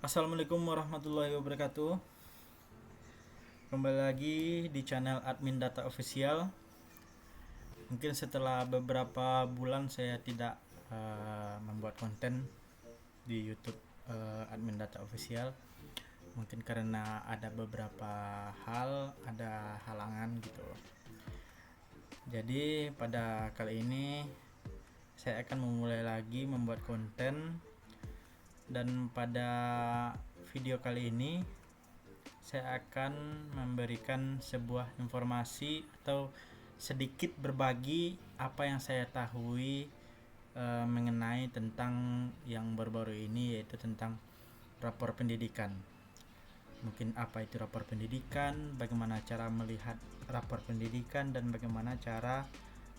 Assalamualaikum warahmatullahi wabarakatuh. Kembali lagi di channel Admin Data Official. Mungkin setelah beberapa bulan saya tidak membuat konten di YouTube Admin Data Official. Mungkin karena ada beberapa hal, ada halangan gitu. Jadi pada kali ini saya akan memulai lagi membuat konten, dan pada video kali ini saya akan memberikan sebuah informasi atau sedikit berbagi apa yang saya tahui mengenai tentang yang baru-baru ini, yaitu tentang rapor pendidikan. Mungkin apa itu rapor pendidikan, bagaimana cara melihat rapor pendidikan, dan bagaimana cara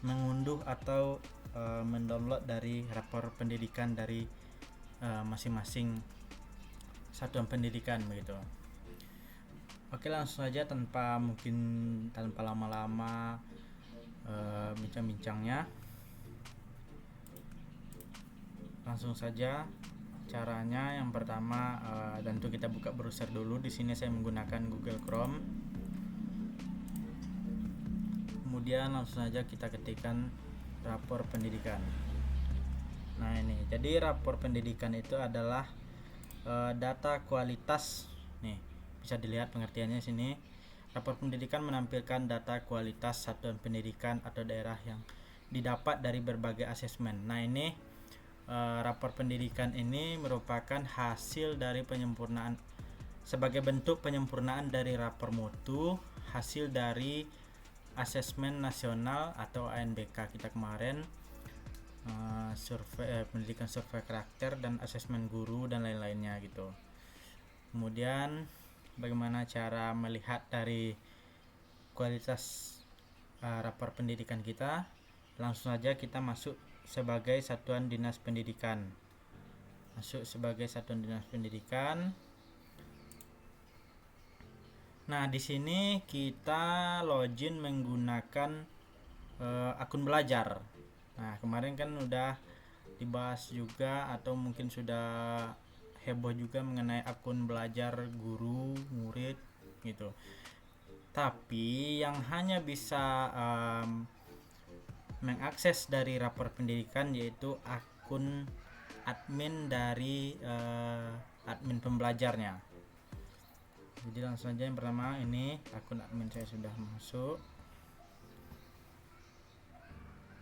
mengunduh atau mendownload dari rapor pendidikan dari masing-masing satuan pendidikan begitu. Oke, langsung saja tanpa lama-lama bincang-bincangnya. Langsung saja caranya. Yang pertama, tentu kita buka browser dulu. Di sini saya menggunakan Google Chrome. Kemudian langsung saja kita ketikkan rapor pendidikan. Nah, ini. Jadi rapor pendidikan itu adalah data kualitas. Nih, bisa dilihat pengertiannya sini. Rapor pendidikan menampilkan data kualitas satuan pendidikan atau daerah yang didapat dari berbagai asesmen. Nah, ini rapor pendidikan ini merupakan hasil dari penyempurnaan sebagai bentuk penyempurnaan dari rapor mutu hasil dari asesmen nasional atau ANBK kita kemarin, survei pendidikan, survei karakter, dan asesmen guru dan lain-lainnya gitu. Kemudian bagaimana cara melihat dari kualitas rapor pendidikan kita? Langsung saja kita masuk sebagai satuan dinas pendidikan. Nah, di sini kita login menggunakan akun belajar. Nah, kemarin kan udah dibahas juga, atau mungkin sudah heboh juga mengenai akun belajar guru, murid gitu. Tapi yang hanya bisa mengakses dari rapor pendidikan yaitu akun admin dari admin pembelajarnya. Jadi langsung aja, yang pertama ini akun admin saya sudah masuk.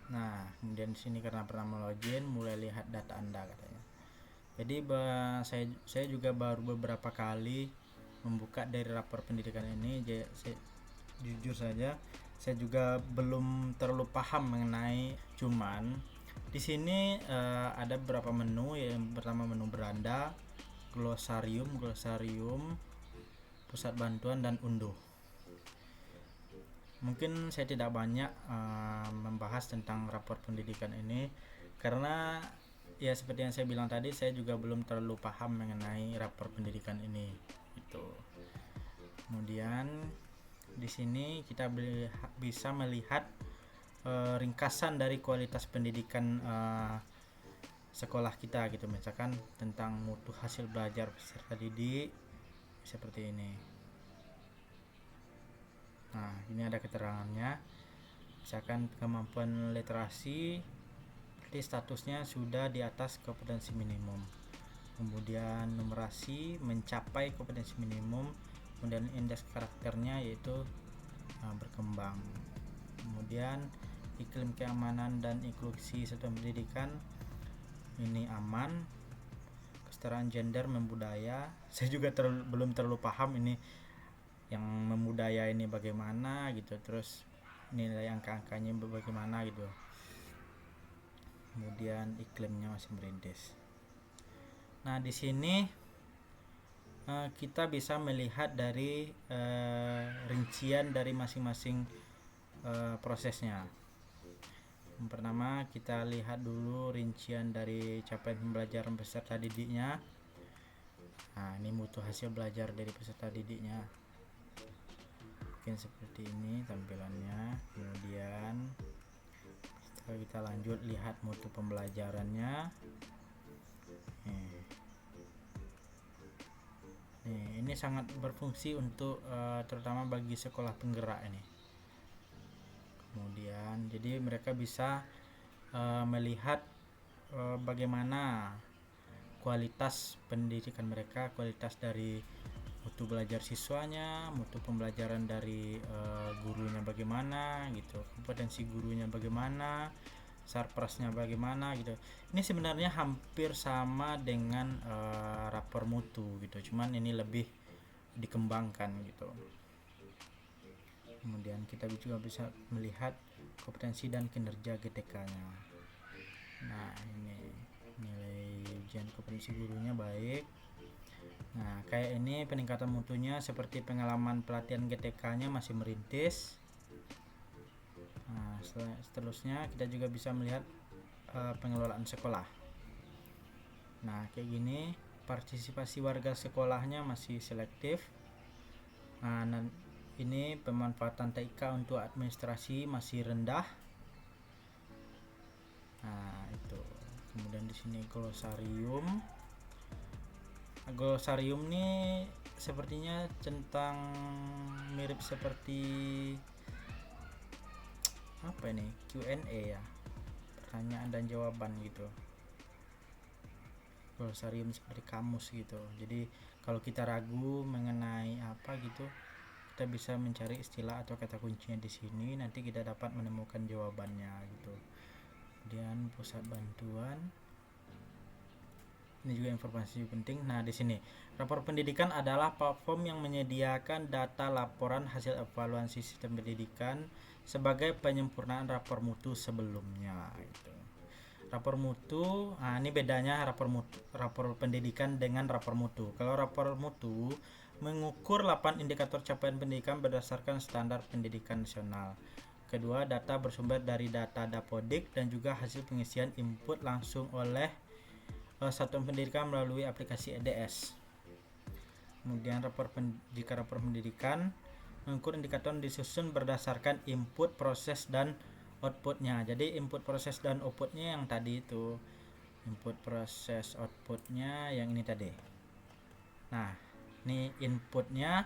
Nah, kemudian di sini karena pernah login, mulai lihat data Anda katanya. Jadi saya juga baru beberapa kali membuka dari rapor pendidikan ini. Jujur saja saya juga belum terlalu paham mengenai, cuman di sini ada beberapa menu. Yang pertama menu beranda, glosarium, pusat bantuan, dan unduh. Mungkin saya tidak banyak membahas tentang rapor pendidikan ini karena ya seperti yang saya bilang tadi, saya juga belum terlalu paham mengenai rapor pendidikan ini gitu. Kemudian di sini kita bisa melihat ringkasan dari kualitas pendidikan sekolah kita gitu. Misalkan tentang mutu hasil belajar peserta didik seperti ini. Nah, ini ada keterangannya. Misalkan kemampuan literasi, berarti statusnya sudah di atas kompetensi minimum. Kemudian numerasi mencapai kompetensi minimum. Kemudian indeks karakternya yaitu berkembang. Kemudian iklim keamanan dan inklusi satuan pendidikan ini aman. Kesetaraan gender, membudaya, saya juga belum terlalu paham ini yang membudaya ini bagaimana gitu, terus nilai angka-angkanya bagaimana gitu. Kemudian iklimnya masih merintis. Nah, di sini kita bisa melihat dari rincian dari masing-masing prosesnya. Yang pertama kita lihat dulu rincian dari capaian pembelajaran peserta didiknya. Nah, ini mutu hasil belajar dari peserta didiknya. Mungkin seperti ini tampilannya. Kemudian setelah kita lanjut lihat mutu pembelajarannya. Ini sangat berfungsi untuk terutama bagi sekolah penggerak ini. Kemudian jadi mereka bisa melihat bagaimana kualitas pendidikan mereka, kualitas dari mutu belajar siswanya, mutu pembelajaran dari gurunya bagaimana gitu, kompetensi gurunya bagaimana, sarprasnya bagaimana gitu. Ini sebenarnya hampir sama dengan rapor mutu gitu, cuman ini lebih dikembangkan gitu. Kemudian kita juga bisa melihat kompetensi dan kinerja GTK-nya. Nah, ini nilai ujian kompetensi gurunya baik. Nah, kayak ini peningkatan mutunya seperti pengalaman pelatihan GTK-nya masih merintis. Nah, seterusnya kita juga bisa melihat pengelolaan sekolah. Nah, kayak gini partisipasi warga sekolahnya masih selektif. Nah, ini pemanfaatan TIK untuk administrasi masih rendah. Nah, itu. Kemudian di sini glosarium. Glosarium ini sepertinya centang mirip seperti apa ini, Q&A ya, pertanyaan dan jawaban gitu. Glosarium seperti kamus gitu. Jadi kalau kita ragu mengenai apa gitu, kita bisa mencari istilah atau kata kuncinya di sini, nanti kita dapat menemukan jawabannya gitu. Kemudian pusat bantuan, ini juga informasi penting. Nah, di sini rapor pendidikan adalah platform yang menyediakan data laporan hasil evaluasi sistem pendidikan sebagai penyempurnaan rapor mutu sebelumnya gitu. Rapor mutu, nah ini bedanya rapor pendidikan dengan rapor mutu. Kalau rapor mutu mengukur 8 indikator capaian pendidikan berdasarkan standar pendidikan nasional. Kedua, data bersumber dari data Dapodik dan juga hasil pengisian input langsung oleh satuan pendidikan melalui aplikasi EDS. Kemudian jika rapor pendidikan mengukur indikator disusun berdasarkan input, proses, dan outputnya. Jadi input, proses, dan outputnya yang tadi itu, input, proses, outputnya yang ini tadi. Nah, ini inputnya,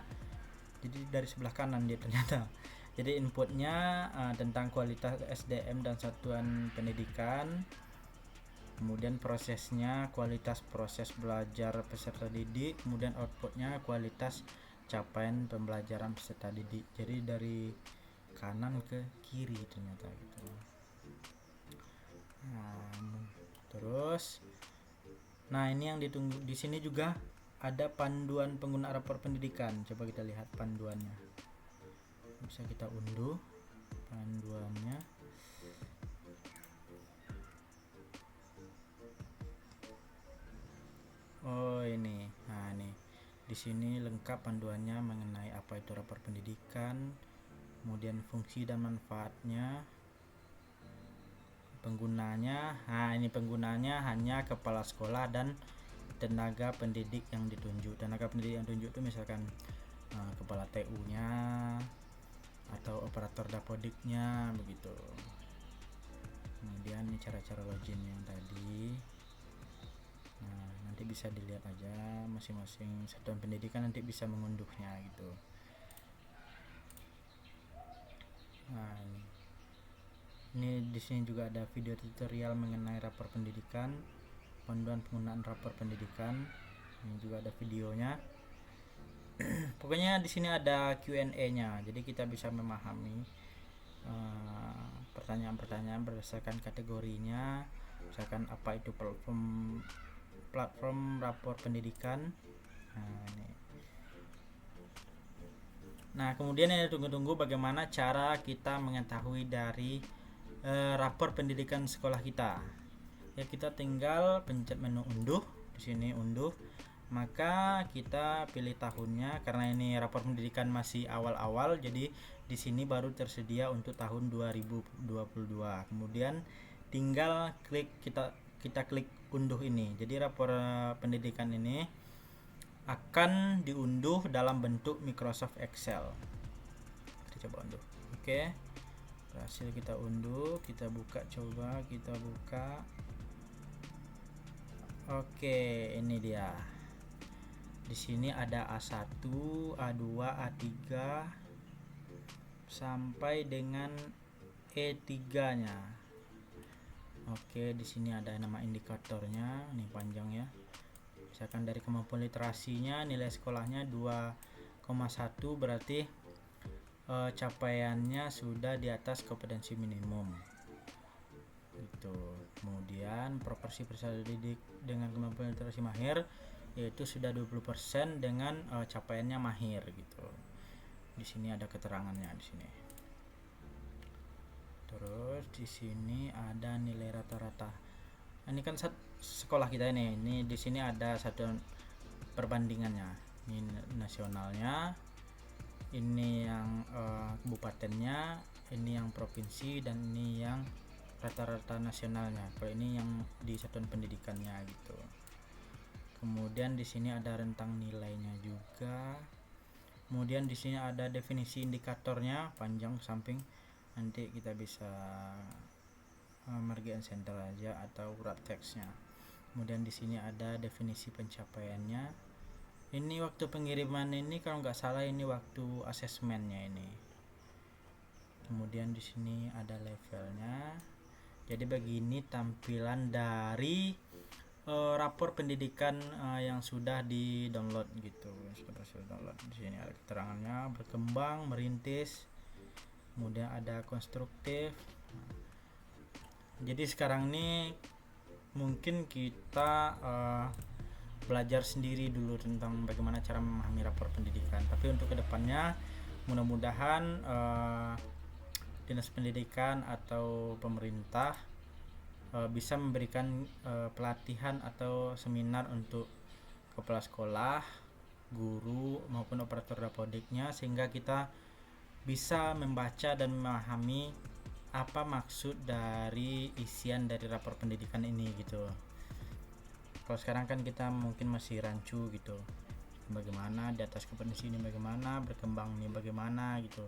jadi dari sebelah kanan dia ternyata. Jadi inputnya tentang kualitas SDM dan satuan pendidikan. Kemudian prosesnya kualitas proses belajar peserta didik. Kemudian outputnya kualitas capaian pembelajaran peserta didik. Jadi dari kanan ke kiri ternyata gitu. Nah, ini yang ditunggu di sini juga ada panduan pengguna rapor pendidikan. Coba kita lihat panduannya. Bisa kita unduh panduannya. Oh, ini. Nah, ini. Di sini lengkap panduannya mengenai apa itu rapor pendidikan, kemudian fungsi dan manfaatnya, penggunanya. Nah, ini penggunanya hanya kepala sekolah dan tenaga pendidik yang ditunjuk. Tenaga pendidik yang ditunjuk itu misalkan kepala TU-nya atau operator Dapodiknya begitu. Kemudian ini cara-cara login yang tadi. Nah, nanti bisa dilihat aja masing-masing satuan pendidikan nanti bisa mengunduhnya gitu. Nah, ini di sini juga ada video tutorial mengenai rapor pendidikan, panduan penggunaan rapor pendidikan. Ini juga ada videonya. Pokoknya di sini ada Q&A-nya, jadi kita bisa memahami pertanyaan-pertanyaan berdasarkan kategorinya, misalkan apa itu platform rapor pendidikan. Nah, kemudian yang ditunggu-tunggu bagaimana cara kita mengetahui dari rapor pendidikan sekolah kita. Ya, kita tinggal pencet menu unduh, di sini unduh. Maka kita pilih tahunnya, karena ini rapor pendidikan masih awal-awal, jadi di sini baru tersedia untuk tahun 2022. Kemudian tinggal kita klik unduh ini. Jadi rapor pendidikan ini akan diunduh dalam bentuk Microsoft Excel. Kita coba unduh. Oke. Berhasil kita unduh, kita buka, coba kita buka. Oke, ini dia. Di sini ada A1, A2, A3 sampai dengan E3-nya. Oke, di sini ada nama indikatornya, ini panjang ya. Misalkan dari kemampuan literasinya nilai sekolahnya 2,1 berarti capaiannya sudah di atas kompetensi minimum. Itu. Kemudian proporsi peserta didik dengan kemampuan literasi mahir yaitu sudah 20% dengan capaiannya mahir gitu. Di sini ada keterangannya di sini. Terus di sini ada nilai rata-rata. Ini kan sekolah kita ini. Ini di sini ada satu perbandingannya. Ini nasionalnya. Ini yang kabupatennya, ini yang provinsi, dan ini yang rata-rata nasionalnya. Kalau ini yang di satuan pendidikannya gitu. Kemudian di sini ada rentang nilainya juga. Kemudian di sini ada definisi indikatornya, panjang samping. Nanti kita bisa margin center aja atau wrap text-nya. Kemudian di sini ada definisi pencapaiannya. Ini waktu pengiriman ini kalau nggak salah ini waktu asesmennya ini. Kemudian di sini ada levelnya. Jadi begini tampilan dari rapor pendidikan yang sudah di-download gitu. Sudah download. Di sini ada keterangannya, berkembang, merintis. Kemudian ada konstruktif. Jadi sekarang ini mungkin kita belajar sendiri dulu tentang bagaimana cara memahami rapor pendidikan. Tapi untuk kedepannya mudah-mudahan dinas pendidikan atau pemerintah bisa memberikan pelatihan atau seminar untuk kepala sekolah, guru maupun operator dapodiknya sehingga kita bisa membaca dan memahami apa maksud dari isian dari rapor pendidikan ini gitu. Kalau sekarang kan kita mungkin masih rancu gitu, bagaimana di atas kompetensi ini, bagaimana berkembang ini, bagaimana gitu.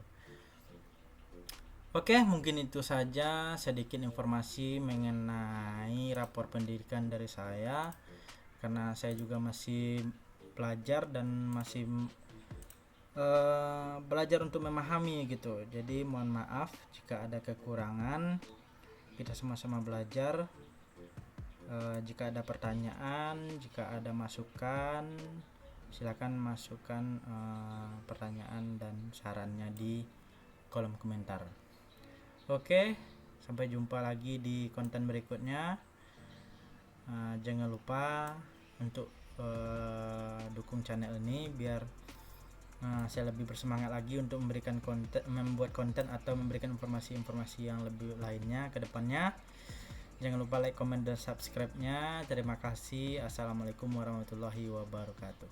Oke, mungkin itu saja sedikit informasi mengenai rapor pendidikan dari saya, karena saya juga masih belajar dan masih belajar untuk memahami gitu. Jadi mohon maaf jika ada kekurangan, kita sama-sama belajar. Jika ada pertanyaan, jika ada masukan, silakan masukkan pertanyaan dan sarannya di kolom komentar. Oke, sampai jumpa lagi di konten berikutnya. Jangan lupa untuk dukung channel ini biar saya lebih bersemangat lagi untuk memberikan konten, membuat konten atau memberikan informasi-informasi yang lebih lainnya ke depannya. Jangan lupa like, comment, dan subscribe-nya. Terima kasih. Assalamualaikum warahmatullahi wabarakatuh.